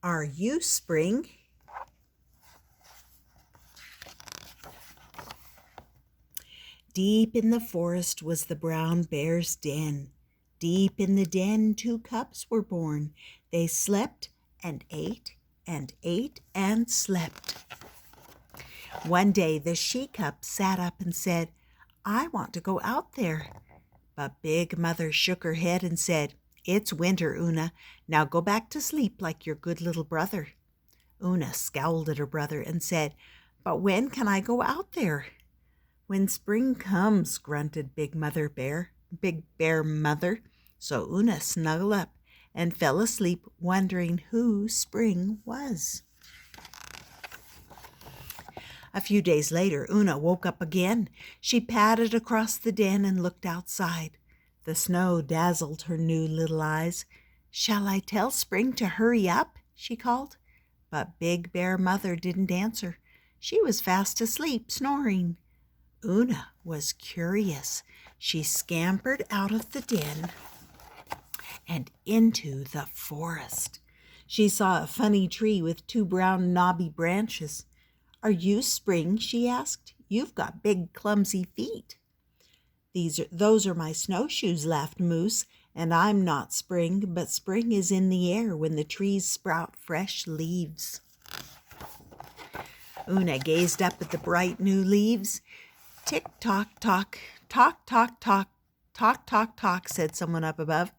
Are you spring? Deep in the forest was the brown bear's den. Deep in the den 2 cubs were born. They slept and ate and ate and slept. One day the she-cub sat up and said, "I want to go out there." But Big Mother shook her head and said, "It's winter, Una. Now go back to sleep like your good little brother." Una scowled at her brother and said, "But when can I go out there?" "When spring comes," grunted Big Bear Mother. So Una snuggled up and fell asleep, wondering who Spring was. A few days later, Una woke up again. She padded across the den and looked outside. The snow dazzled her new little eyes. "Shall I tell Spring to hurry up?" she called. But Big Bear Mother didn't answer. She was fast asleep, snoring. Una was curious. She scampered out of the den and into the forest. She saw a funny tree with 2 brown knobby branches. "Are you Spring?" she asked. "You've got big clumsy feet." Those are my snowshoes," laughed Moose, "and I'm not Spring, but spring is in the air when the trees sprout fresh leaves." Una gazed up at the bright new leaves. "Tick tock tock, tock tock tock, tock tock tock," said someone up above.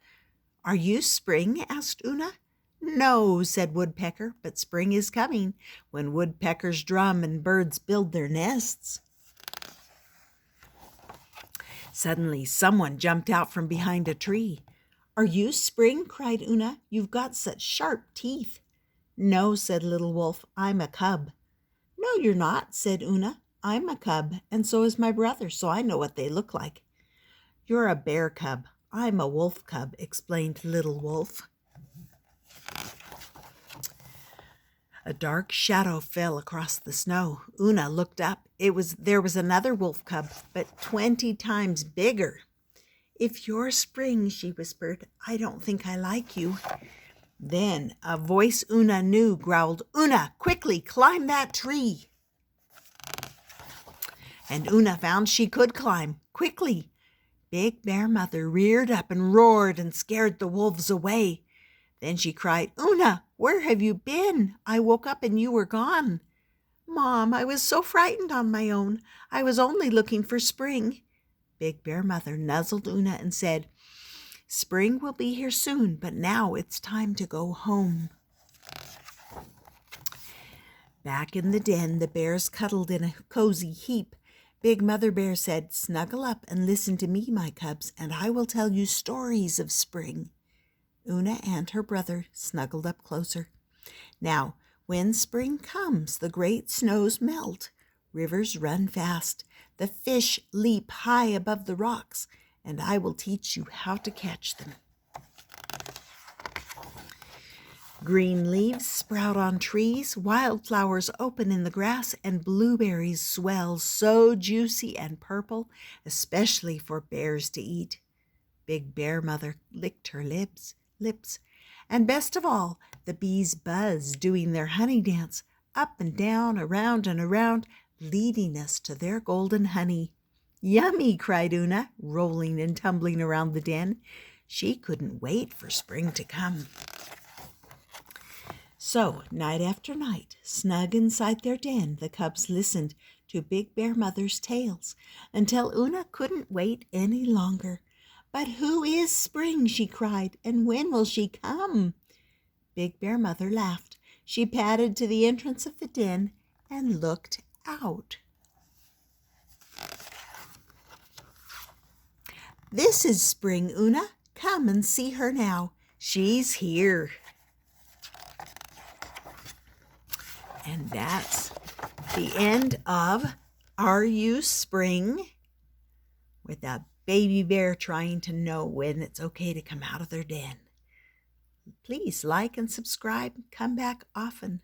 "Are you Spring?" asked Una. "No," said Woodpecker, "but spring is coming when woodpeckers drum and birds build their nests." Suddenly someone jumped out from behind a tree. "Are you Spring?" cried Una. "You've got such sharp teeth." "No," said Little Wolf, "I'm a cub." "No, you're not," said Una. "I'm a cub, and so is my brother, so I know what they look like." "You're a bear cub. I'm a wolf cub," explained Little Wolf. A dark shadow fell across the snow. Una looked up. There was another wolf cub, but 20 times bigger. "If you're Spring," she whispered, "I don't think I like you." Then a voice Una knew growled, "Una, quickly climb that tree." And Una found she could climb quickly. Big Bear Mother reared up and roared and scared the wolves away. Then she cried, "Una, where have you been? I woke up and you were gone." "Mom, I was so frightened on my own. I was only looking for Spring." Big Bear Mother nuzzled Una and said, "Spring will be here soon, but now it's time to go home." Back in the den, the bears cuddled in a cozy heap. Big Mother Bear said, "Snuggle up and listen to me, my cubs, and I will tell you stories of spring." Una and her brother snuggled up closer. "Now, when spring comes, the great snows melt, rivers run fast, the fish leap high above the rocks, and I will teach you how to catch them. Green leaves sprout on trees, wildflowers open in the grass, and blueberries swell so juicy and purple, especially for bears to eat." Big Bear Mother licked her lips, and best of all, the bees buzz doing their honey dance, up and down, around and around, leading us to their golden honey. "Yummy!" cried Una, rolling and tumbling around the den. She couldn't wait for spring to come. So, night after night, snug inside their den, the cubs listened to Big Bear Mother's tales until Una couldn't wait any longer. "But who is Spring?" she cried, "and when will she come?" Big Bear Mother laughed. She padded to the entrance of the den and looked out. "This is Spring, Una. Come and see her now. She's here." And that's the end of Are You Spring? With a baby bear trying to know when it's okay to come out of their den. Please like and subscribe. Come back often.